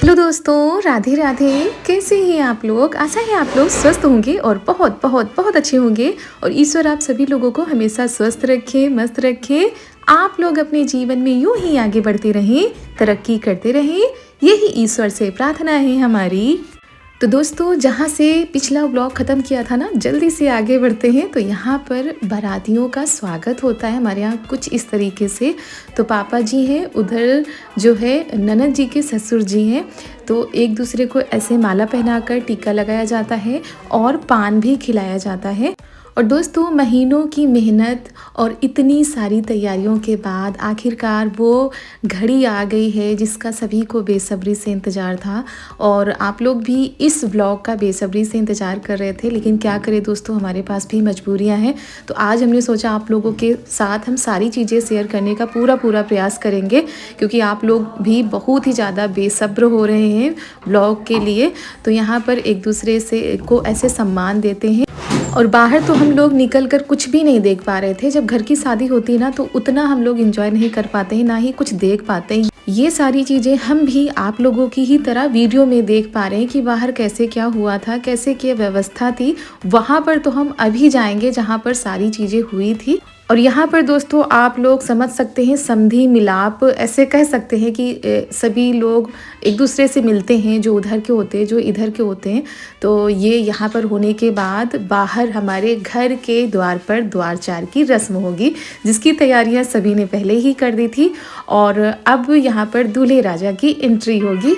Hello दोस्तों, राधे राधे। कैसे हैं आप लोग? आशा है आप लोग स्वस्थ होंगे और बहुत बहुत बहुत अच्छे होंगे। और ईश्वर आप सभी लोगों को हमेशा स्वस्थ रखे, मस्त रखे। आप लोग अपने जीवन में यूं ही आगे बढ़ते रहें, तरक्की करते रहें, यही ईश्वर से प्रार्थना है हमारी। तो दोस्तों, जहाँ से पिछला व्लॉग ख़त्म किया था ना, जल्दी से आगे बढ़ते हैं। तो यहाँ पर बारातियों का स्वागत होता है हमारे यहाँ कुछ इस तरीके से। तो पापा जी हैं, उधर जो है ननद जी के ससुर जी हैं। तो एक दूसरे को ऐसे माला पहनाकर टीका लगाया जाता है और पान भी खिलाया जाता है। और दोस्तों, महीनों की मेहनत और इतनी सारी तैयारियों के बाद आखिरकार वो घड़ी आ गई है जिसका सभी को बेसब्री से इंतज़ार था। और आप लोग भी इस व्लॉग का बेसब्री से इंतज़ार कर रहे थे, लेकिन क्या करें दोस्तों, हमारे पास भी मजबूरियां हैं। तो आज हमने सोचा आप लोगों के साथ हम सारी चीज़ें शेयर करने का पूरा प्रयास करेंगे, क्योंकि आप लोग भी बहुत ही ज़्यादा बेसब्र हो रहे हैं व्लॉग के लिए। तो यहाँ पर एक दूसरे से को ऐसे सम्मान देते हैं। और बाहर तो हम लोग निकल कर कुछ भी नहीं देख पा रहे थे। जब घर की शादी होती है ना, तो उतना हम लोग एंजॉय नहीं कर पाते हैं, ना ही कुछ देख पाते हैं। ये सारी चीज़ें हम भी आप लोगों की ही तरह वीडियो में देख पा रहे हैं कि बाहर कैसे क्या हुआ था, कैसे क्या व्यवस्था थी। वहाँ पर तो हम अभी जाएंगे जहाँ पर सारी चीज़ें हुई थी। और यहाँ पर दोस्तों आप लोग समझ सकते हैं, समधी मिलाप ऐसे कह सकते हैं कि सभी लोग एक दूसरे से मिलते हैं, जो उधर के होते हैं, जो इधर के होते हैं। तो ये यहाँ पर होने के बाद बाहर हमारे घर के द्वार पर द्वारचार की रस्म होगी, जिसकी तैयारियाँ सभी ने पहले ही कर दी थी। और अब यहाँ पर दूल्हे राजा की एंट्री होगी।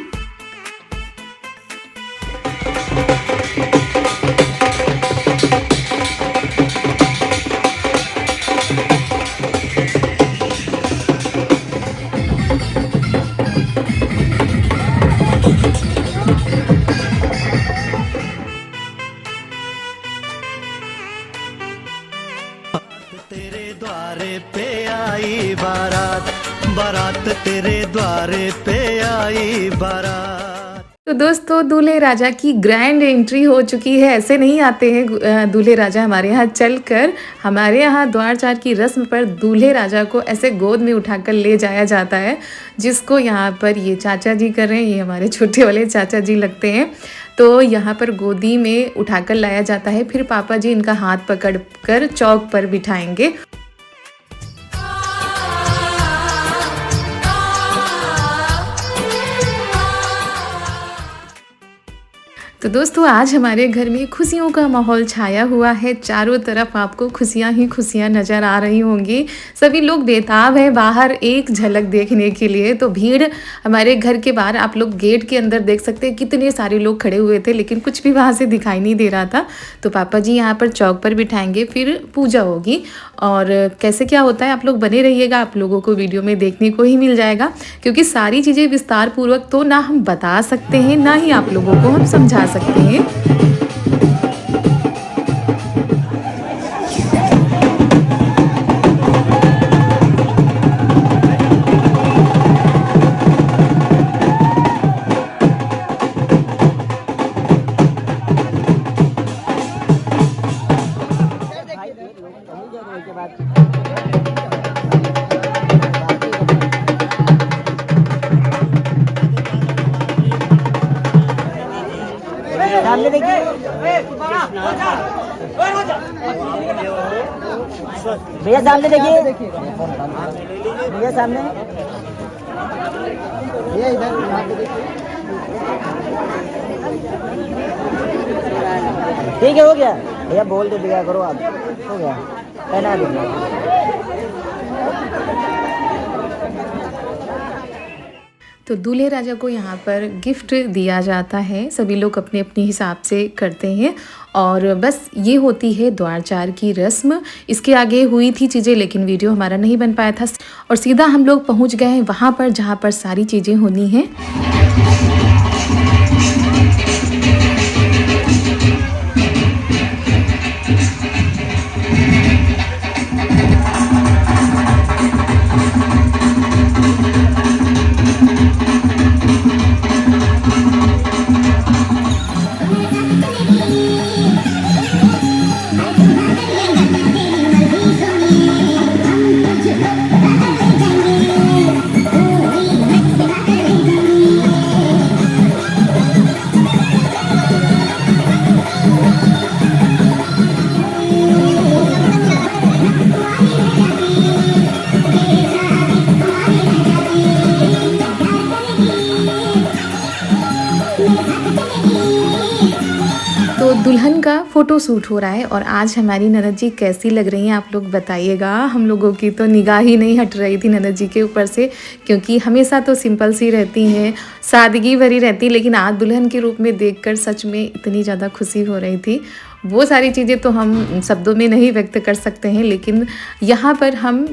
तेरे द्वारे पे आई बारात, बारात तेरे द्वारे पे आई बारात। तो दोस्तों, दूल्हे राजा की ग्रैंड एंट्री हो चुकी है। ऐसे नहीं आते हैं दूल्हे राजा हमारे यहाँ चलकर। हमारे यहाँ द्वारचार की रस्म पर दूल्हे राजा को ऐसे गोद में उठाकर ले जाया जाता है, जिसको यहाँ पर ये चाचा जी कर रहे हैं। ये हमारे छोटे वाले चाचा जी लगते हैं। तो यहाँ पर गोदी में उठाकर लाया जाता है, फिर पापा जी इनका हाथ पकड़ कर चौक पर बिठाएंगे। तो दोस्तों, आज हमारे घर में खुशियों का माहौल छाया हुआ है। चारों तरफ आपको खुशियां ही खुशियां नज़र आ रही होंगी। सभी लोग बेताब हैं बाहर एक झलक देखने के लिए। तो भीड़ हमारे घर के बाहर, आप लोग गेट के अंदर देख सकते हैं कितने सारे लोग खड़े हुए थे, लेकिन कुछ भी वहाँ से दिखाई नहीं दे रहा था। तो पापा जी यहाँ पर चौक पर बिठाएंगे, फिर पूजा होगी। और कैसे क्या होता है आप लोग बने रहिएगा, आप लोगों को वीडियो में देखने को ही मिल जाएगा। क्योंकि सारी चीज़ें विस्तार पूर्वक तो ना हम बता सकते हैं, ना ही आप लोगों को हम समझा सकते हैं। सामने देखिए, भैया सामने देखिए, भैया सामने, भैया इधर ठीक है, हो गया भैया, बोल दे दिया करो आप, हो गया पहना दीजिए। तो दूल्हे राजा को यहाँ पर गिफ्ट दिया जाता है। सभी लोग अपने अपने हिसाब से करते हैं और बस ये होती है द्वारचार की रस्म। इसके आगे हुई थी चीज़ें लेकिन वीडियो हमारा नहीं बन पाया था और सीधा हम लोग पहुँच गए हैं वहाँ पर जहाँ पर सारी चीज़ें होनी हैं। तो दुल्हन का फ़ोटो शूट हो रहा है और आज हमारी ननद जी कैसी लग रही हैं आप लोग बताइएगा। हम लोगों की तो निगाह ही नहीं हट रही थी ननद जी के ऊपर से, क्योंकि हमेशा तो सिंपल सी रहती हैं, सादगी भरी रहती, लेकिन आज दुल्हन के रूप में देखकर सच में इतनी ज़्यादा खुशी हो रही थी। वो सारी चीज़ें तो हम शब्दों में नहीं व्यक्त कर सकते हैं, लेकिन यहाँ पर हम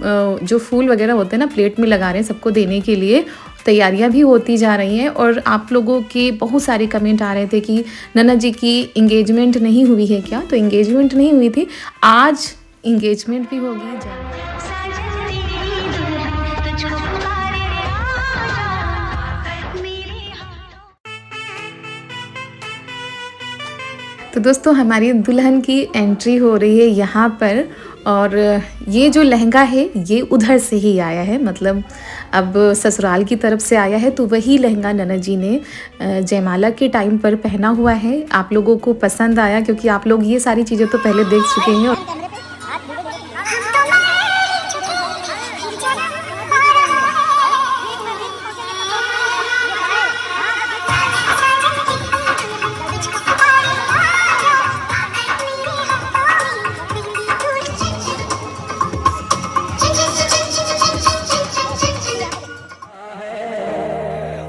जो फूल वगैरह होते हैं ना प्लेट में लगा रहे हैं सबको देने के लिए, तैयारियां भी होती जा रही हैं। और आप लोगों के बहुत सारे कमेंट आ रहे थे कि नन्ना जी की इंगेजमेंट नहीं हुई है क्या? तो इंगेजमेंट नहीं हुई थी, आज इंगेजमेंट भी होगी। तो दोस्तों हमारी दुल्हन की एंट्री हो रही है यहाँ पर और ये जो लहंगा है ये उधर से ही आया है, मतलब अब ससुराल की तरफ से आया है। तो वही लहंगा ननद जी ने जयमाला के टाइम पर पहना हुआ है। आप लोगों को पसंद आया क्योंकि आप लोग ये सारी चीज़ें तो पहले देख चुके हैं।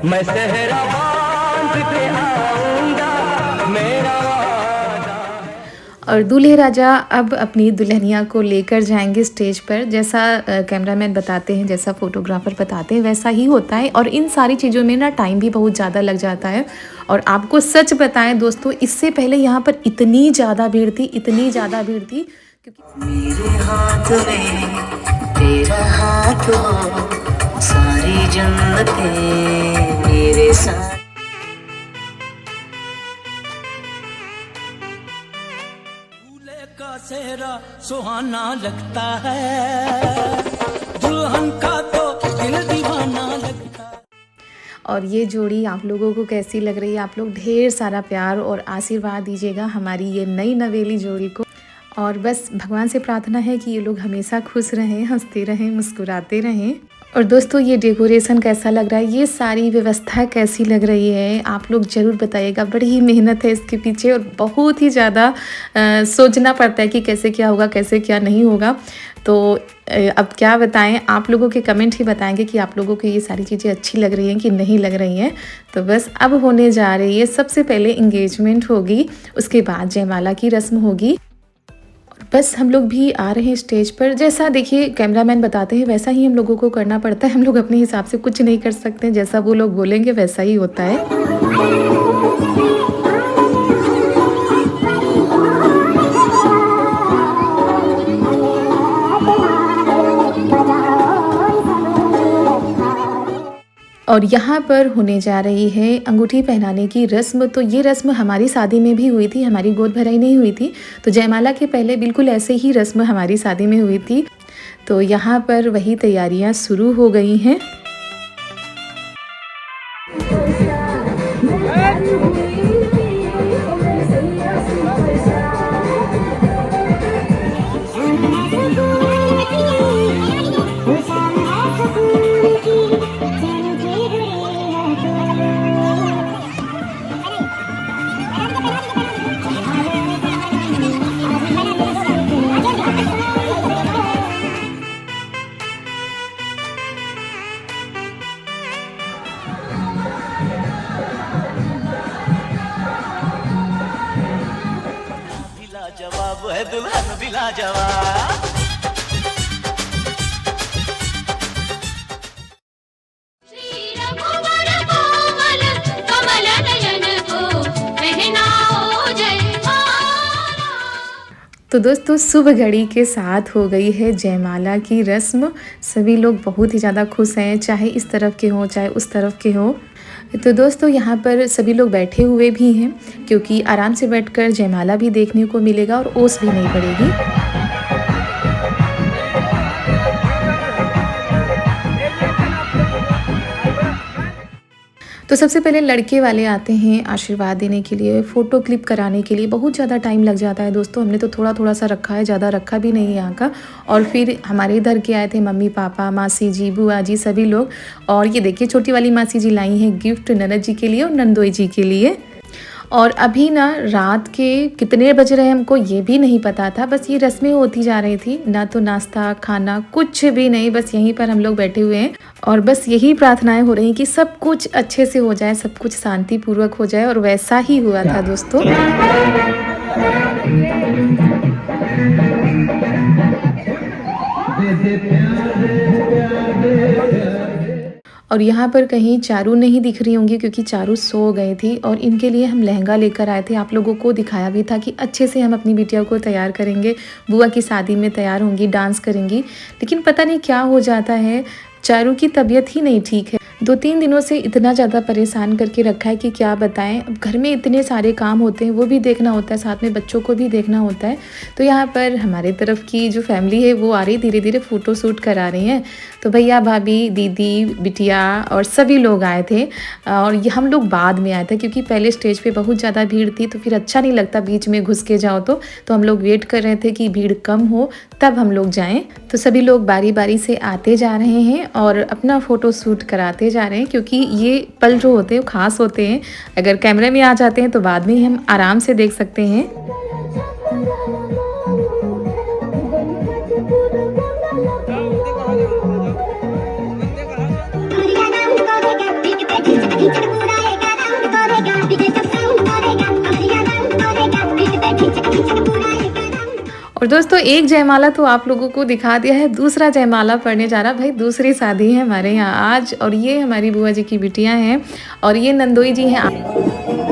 मैं सहरा बांध के आऊंगा मेरा और दूल्हे राजा अब अपनी दुल्हनिया को लेकर जाएंगे स्टेज पर। जैसा कैमरामैन बताते हैं, जैसा फोटोग्राफर बताते हैं वैसा ही होता है। और इन सारी चीज़ों में ना टाइम भी बहुत ज़्यादा लग जाता है। और आपको सच बताएं दोस्तों, इससे पहले यहाँ पर इतनी ज़्यादा भीड़ थी, इतनी ज़्यादा भीड़ थी क्योंकि मेरे हाथ में तेरा हाथ हो, सारी जन्नतें मेरे साथ। का सेहरा सुहाना लगता है, दुल्हन का तो दिल दीवाना लगता है। और ये जोड़ी आप लोगों को कैसी लग रही है? आप लोग ढेर सारा प्यार और आशीर्वाद दीजिएगा हमारी ये नई नवेली जोड़ी को। और बस भगवान से प्रार्थना है कि ये लोग हमेशा खुश रहें, हंसते रहें, मुस्कुराते रहें। और दोस्तों ये डेकोरेशन कैसा लग रहा है, ये सारी व्यवस्था कैसी लग रही है, आप लोग ज़रूर बताइएगा। बड़ी ही मेहनत है इसके पीछे और बहुत ही ज़्यादा सोचना पड़ता है कि कैसे क्या होगा, कैसे क्या नहीं होगा। तो अब क्या बताएं, आप लोगों के कमेंट ही बताएंगे कि आप लोगों को ये सारी चीज़ें अच्छी लग रही हैं कि नहीं लग रही हैं। तो बस अब होने जा रही है, सबसे पहले इंगेजमेंट होगी, उसके बाद जयमाला की रस्म होगी। बस हम लोग भी आ रहे हैं स्टेज पर। जैसा देखिए कैमरामैन बताते हैं वैसा ही हम लोगों को करना पड़ता है। हम लोग अपने हिसाब से कुछ नहीं कर सकते, जैसा वो लोग बोलेंगे वैसा ही होता है। और यहाँ पर होने जा रही है अंगूठी पहनाने की रस्म। तो ये रस्म हमारी शादी में भी हुई थी, हमारी गोद भराई नहीं हुई थी। तो जयमाला के पहले बिल्कुल ऐसे ही रस्म हमारी शादी में हुई थी। तो यहाँ पर वही तैयारियाँ शुरू हो गई हैं। जवाब है दुल्हन भी लाजवाब। श्री रघुवर कोमल कमल नयन को पहनाओ जयमाला। तो दोस्तों शुभ घड़ी के साथ हो गई है जयमाला की रस्म। सभी लोग बहुत ही ज़्यादा खुश हैं, चाहे इस तरफ के हों चाहे उस तरफ के हों। तो दोस्तों यहाँ पर सभी लोग बैठे हुए भी हैं क्योंकि आराम से बैठकर जयमाला भी देखने को मिलेगा और ओस भी नहीं पड़ेगी। तो सबसे पहले लड़के वाले आते हैं आशीर्वाद देने के लिए, फ़ोटो क्लिक कराने के लिए। बहुत ज़्यादा टाइम लग जाता है दोस्तों, हमने तो थोड़ा थोड़ा सा रखा है, ज़्यादा रखा भी नहीं है यहाँ का। और फिर हमारे इधर के आए थे मम्मी पापा, मासी जी, बुआ जी, सभी लोग। और ये देखिए छोटी वाली मासी जी लाई हैं गिफ्ट ननद जी के लिए और नंदोई जी के लिए। और अभी ना रात के कितने बज रहे हैं हमको ये भी नहीं पता था, बस ये रस्में होती जा रही थी, ना तो नाश्ता खाना कुछ भी नहीं, बस यहीं पर हम लोग बैठे हुए हैं और बस यही प्रार्थनाएं हो रही कि सब कुछ अच्छे से हो जाए, सब कुछ शांतिपूर्वक हो जाए। और वैसा ही हुआ था दोस्तों। और यहाँ पर कहीं चारू नहीं दिख रही होंगी क्योंकि चारू सो गई थी। और इनके लिए हम लहंगा लेकर आए थे, आप लोगों को दिखाया भी था कि अच्छे से हम अपनी बिटिया को तैयार करेंगे, बुआ की शादी में तैयार होंगी, डांस करेंगी। लेकिन पता नहीं क्या हो जाता है, चारू की तबीयत ही नहीं ठीक है। 2-3 दिनों से इतना ज़्यादा परेशान करके रखा है कि क्या बताएं। अब घर में इतने सारे काम होते हैं, वो भी देखना होता है, साथ में बच्चों को भी देखना होता है। तो यहाँ पर हमारे तरफ की जो फैमिली है वो आ रही, धीरे धीरे फ़ोटो शूट करा रही हैं। तो भैया भाभी, दीदी, बिटिया और सभी लोग आए थे। और ये हम लोग बाद में आए थे क्योंकि पहले स्टेज पे बहुत ज़्यादा भीड़ थी, तो फिर अच्छा नहीं लगता बीच में घुस के जाओ। तो हम लोग वेट कर रहे थे कि भीड़ कम हो तब हम लोग जाएं। तो सभी लोग बारी बारी से आते जा रहे हैं और अपना फ़ोटो शूट कराते जा रहे हैं क्योंकि ये पल जो होते हैं वो ख़ास होते हैं। अगर कैमरे में आ जाते हैं तो बाद में हम आराम से देख सकते हैं। और दोस्तों एक जयमाला तो आप लोगों को दिखा दिया है, दूसरा जयमाला पड़ने जा रहा। भाई दूसरी शादी है हमारे यहाँ आज। और ये हमारी बुआ जी की बिटियाँ हैं और ये नंदोई जी हैं।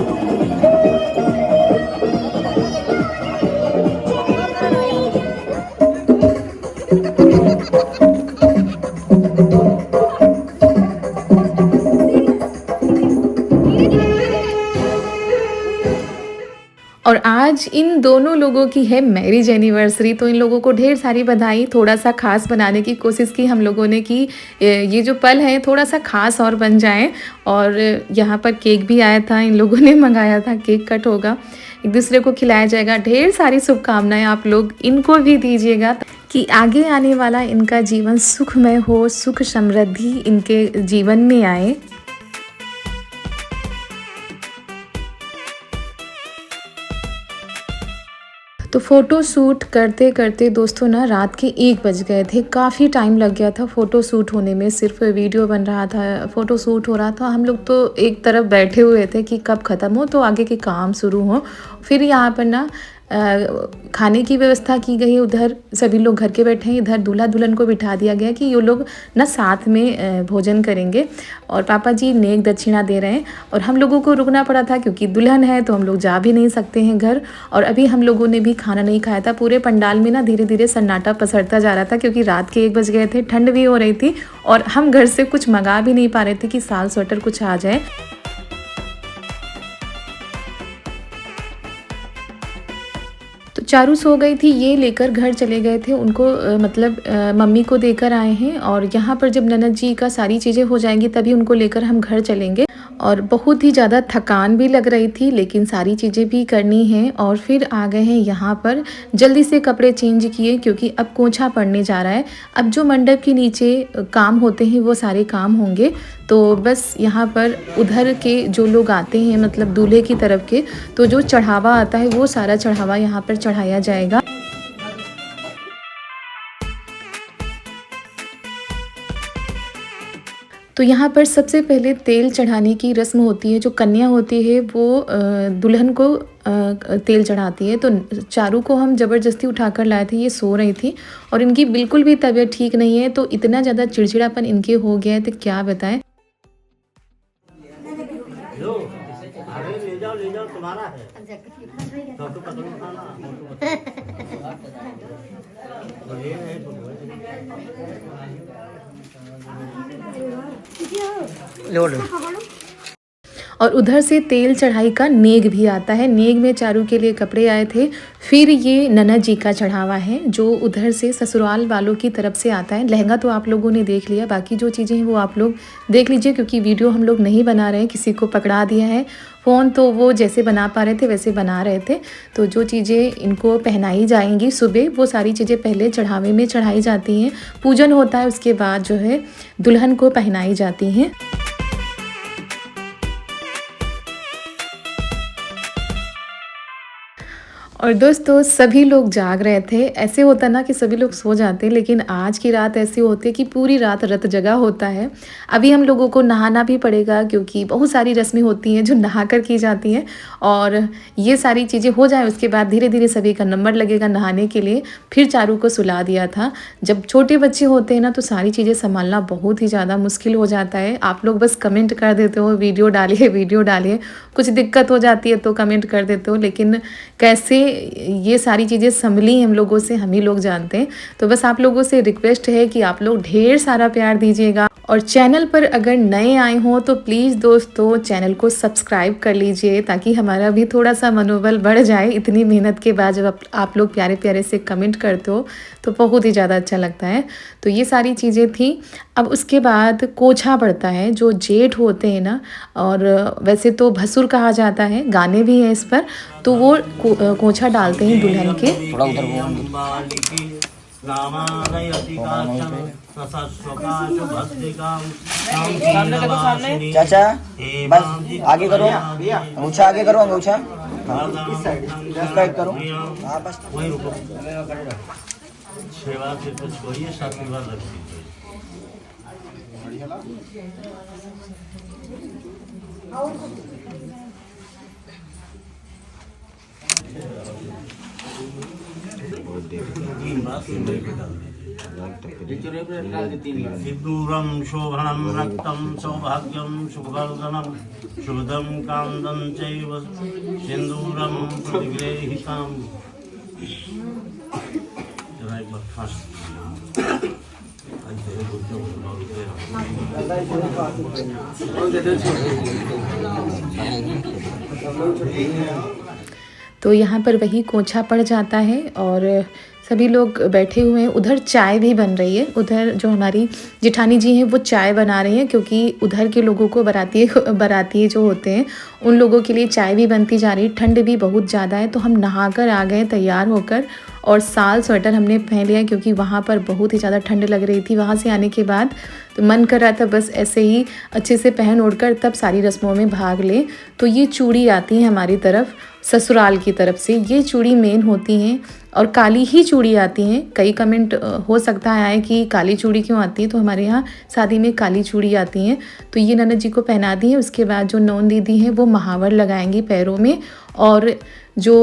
और आज इन दोनों लोगों की है मैरिज एनिवर्सरी, तो इन लोगों को ढेर सारी बधाई। थोड़ा सा खास बनाने की कोशिश की हम लोगों ने कि ये जो पल है थोड़ा सा खास और बन जाए। और यहाँ पर केक भी आया था, इन लोगों ने मंगाया था, केक कट होगा, एक दूसरे को खिलाया जाएगा। ढेर सारी शुभकामनाएं आप लोग इनको भी दीजिएगा कि आगे आने वाला इनका जीवन सुखमय हो, सुख समृद्धि इनके जीवन में आए। तो फ़ोटो शूट करते करते दोस्तों ना रात के 1 बज गए थे। काफ़ी टाइम लग गया था फ़ोटो शूट होने में, सिर्फ वीडियो बन रहा था, फ़ोटो शूट हो रहा था। हम लोग तो एक तरफ बैठे हुए थे कि कब ख़त्म हो तो आगे के काम शुरू हो। फिर यहाँ पर ना खाने की व्यवस्था की गई है। उधर सभी लोग घर के बैठे हैं, इधर दूल्हा दुल्हन को बिठा दिया गया कि ये लोग ना साथ में भोजन करेंगे। और पापा जी नेक दक्षिणा दे रहे हैं और हम लोगों को रुकना पड़ा था क्योंकि दुल्हन है तो हम लोग जा भी नहीं सकते हैं घर। और अभी हम लोगों ने भी खाना नहीं खाया था। पूरे पंडाल में ना धीरे धीरे सन्नाटा पसरता जा रहा था क्योंकि रात के 1 बज गए थे, ठंड भी हो रही थी और हम घर से कुछ मंगा भी नहीं पा रहे थे कि साल स्वेटर कुछ आ जाए। तो चारू सो गई थी, ये लेकर घर चले गए थे उनको, मतलब मम्मी को देकर आए हैं। और यहाँ पर जब ननद जी का सारी चीज़ें हो जाएंगी तभी उनको लेकर हम घर चलेंगे। और बहुत ही ज़्यादा थकान भी लग रही थी लेकिन सारी चीज़ें भी करनी हैं। और फिर आ गए हैं यहाँ पर, जल्दी से कपड़े चेंज किए क्योंकि अब कोंछा पड़ने जा रहा है। अब जो मंडप के नीचे काम होते हैं वो सारे काम होंगे। तो बस यहाँ पर उधर के जो लोग आते हैं, मतलब दूल्हे की तरफ के, तो जो चढ़ावा आता है वो सारा चढ़ावा यहाँ पर चढ़ाया जाएगा। तो यहाँ पर सबसे पहले तेल चढ़ाने की रस्म होती है। जो कन्या होती है वो दुल्हन को तेल चढ़ाती है। तो चारू को हम ज़बरदस्ती उठाकर लाए थे, ये सो रही थी और इनकी बिल्कुल भी तबीयत ठीक नहीं है। तो इतना ज़्यादा चिड़चिड़ापन इनके हो गया है तो क्या बताएं। ले जाओ तुम्हारा है। और उधर से तेल चढ़ाई का नेग भी आता है। नेग में चारू के लिए कपड़े आए थे। फिर ये ननद जी का चढ़ावा है जो उधर से ससुराल वालों की तरफ से आता है। लहंगा तो आप लोगों ने देख लिया, बाकी जो चीज़ें हैं वो आप लोग देख लीजिए, क्योंकि वीडियो हम लोग नहीं बना रहे हैं, किसी को पकड़ा दिया है फ़ोन, तो वो जैसे बना पा रहे थे वैसे बना रहे थे। तो जो चीज़ें इनको पहनाई जाएंगी सुबह, वो सारी चीज़ें पहले चढ़ावे में चढ़ाई जाती हैं। पूजन होता है, उसके बाद जो है दुल्हन को पहनाई जाती हैं। और दोस्तों सभी लोग जाग रहे थे। ऐसे होता ना कि सभी लोग सो जाते, लेकिन आज की रात ऐसी होती है कि पूरी रात रत जगा होता है। अभी हम लोगों को नहाना भी पड़ेगा, क्योंकि बहुत सारी रस्में होती हैं जो नहा कर की जाती हैं। और ये सारी चीज़ें हो जाए उसके बाद धीरे धीरे सभी का नंबर लगेगा नहाने के लिए। फिर चारू को सुला दिया था। जब छोटे बच्चे होते हैं ना तो सारी चीज़ें संभालना बहुत ही ज़्यादा मुश्किल हो जाता है। आप लोग बस कमेंट कर देते हो वीडियो डालिए वीडियो डालिए, कुछ दिक्कत हो जाती है तो कमेंट कर देते हो, लेकिन कैसे ये सारी चीज़ें संभली हम लोगों से हम ही लोग जानते हैं। तो बस आप लोगों से रिक्वेस्ट है कि आप लोग ढेर सारा प्यार दीजिएगा। और चैनल पर अगर नए आए हों तो प्लीज़ दोस्तों चैनल को सब्सक्राइब कर लीजिए, ताकि हमारा भी थोड़ा सा मनोबल बढ़ जाए। इतनी मेहनत के बाद जब आप लोग प्यारे प्यारे से कमेंट करते हो तो बहुत ही ज़्यादा अच्छा लगता है। तो ये सारी चीज़ें थी। अब उसके बाद कोछा पड़ता है। जो जेठ होते हैं ना, और वैसे तो भसुर कहा जाता है, गाने भी हैं इस पर, तो वो कोछा डालते हैं दुल्हन के। थोड़ा उधर चाचा बस आगे करो, अंगूछा आगे करो, अंगूछा इस साइड करो। हाँ बस वहीं रुको। 6 बार से कुछ करिए, 7वीं बार रख दीजिए। सिद्धूरं शोभनं रक्तं सौभाग्यं शुभवर्धनं शुभदं कान्दं चैव सिन्दूरं प्रतिगृहीताम्। जरा एक बार फास्ट तो यहाँ पर वही कोछा पड़ जाता है और सभी लोग बैठे हुए हैं। उधर चाय भी बन रही है। उधर जो हमारी जिठानी जी हैं वो चाय बना रही हैं, क्योंकि उधर के लोगों को बाराती जो होते हैं उन लोगों के लिए चाय भी बनती जा रही है। ठंड भी बहुत ज़्यादा है, तो हम नहाकर आ गए तैयार होकर, और साल स्वेटर हमने पहन लिया क्योंकि वहाँ पर बहुत ही ज़्यादा ठंड लग रही थी। वहाँ से आने के बाद तो मन कर रहा था बस ऐसे ही अच्छे से पहन ओढ़ कर तब सारी रस्मों में भाग लें। तो ये चूड़ी आती है हमारी तरफ ससुराल की तरफ से। ये चूड़ी मेन होती हैं और काली ही चूड़ी आती हैं। कई कमेंट हो सकता है कि काली चूड़ी क्यों आती है, तो हमारे यहाँ शादी में काली चूड़ी आती हैं। तो ये ननद जी को पहना दी है। उसके बाद जो नौन दीदी हैं वो महावर लगाएंगी पैरों में, और जो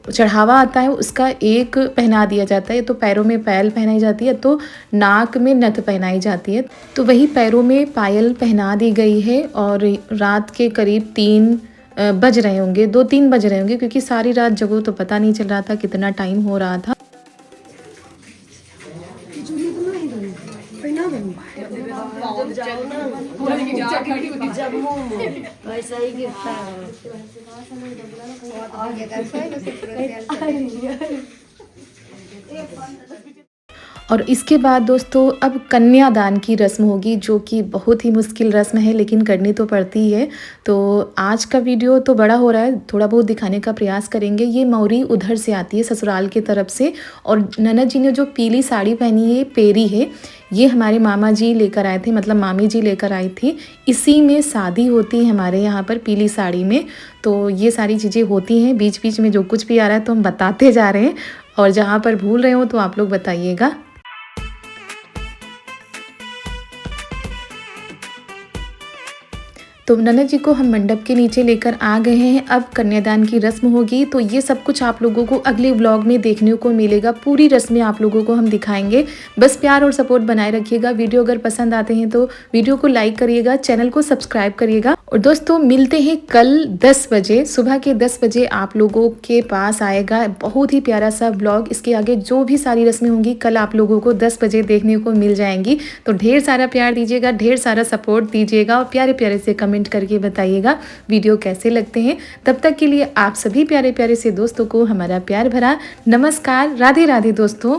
चढ़ावा आता है उसका एक पहना दिया जाता है। तो पैरों में पायल पहनाई जाती है, तो नाक में नथ पहनाई जाती है। तो वही पैरों में पायल पहना दी गई है। और रात के करीब 3 बज रहे होंगे, 2-3 बज रहे होंगे, क्योंकि सारी रात जगो तो पता नहीं चल रहा था कितना टाइम हो रहा था। और इसके बाद दोस्तों अब कन्यादान की रस्म होगी, जो कि बहुत ही मुश्किल रस्म है, लेकिन करनी तो पड़ती है। तो आज का वीडियो तो बड़ा हो रहा है, थोड़ा बहुत दिखाने का प्रयास करेंगे। ये मौरी उधर से आती है ससुराल की तरफ से, और ननद जी ने जो पीली साड़ी पहनी है पेरी है, ये हमारे मामा जी लेकर आए थे, मतलब मामी जी लेकर आई थी। इसी में शादी होती है हमारे यहाँ पर, पीली साड़ी में। तो ये सारी चीज़ें होती हैं। बीच बीच में जो कुछ भी आ रहा है तो हम बताते जा रहे हैं, और जहाँ पर भूल रहे हो तो आप लोग बताइएगा। तो ननद जी को हम मंडप के नीचे लेकर आ गए हैं। अब कन्यादान की रस्म होगी, तो ये सब कुछ आप लोगों को अगले व्लॉग में देखने को मिलेगा। पूरी रस्में आप लोगों को हम दिखाएंगे। बस प्यार और सपोर्ट बनाए रखिएगा। वीडियो अगर पसंद आते हैं तो वीडियो को लाइक करिएगा, चैनल को सब्सक्राइब करिएगा। और दोस्तों मिलते हैं कल 10 बजे, सुबह के 10 बजे आप लोगों के पास आएगा बहुत ही प्यारा सा व्लॉग। इसके आगे जो भी सारी रस्में होंगी कल आप लोगों को 10 बजे देखने को मिल जाएंगी। तो ढेर सारा प्यार दीजिएगा, ढेर सारा सपोर्ट दीजिएगा और प्यारे प्यारे से कमेंट करके बताइएगा वीडियो कैसे लगते हैं। तब तक के लिए आप सभी प्यारे प्यारे से दोस्तों को हमारा प्यार भरा नमस्कार। राधे राधे दोस्तों।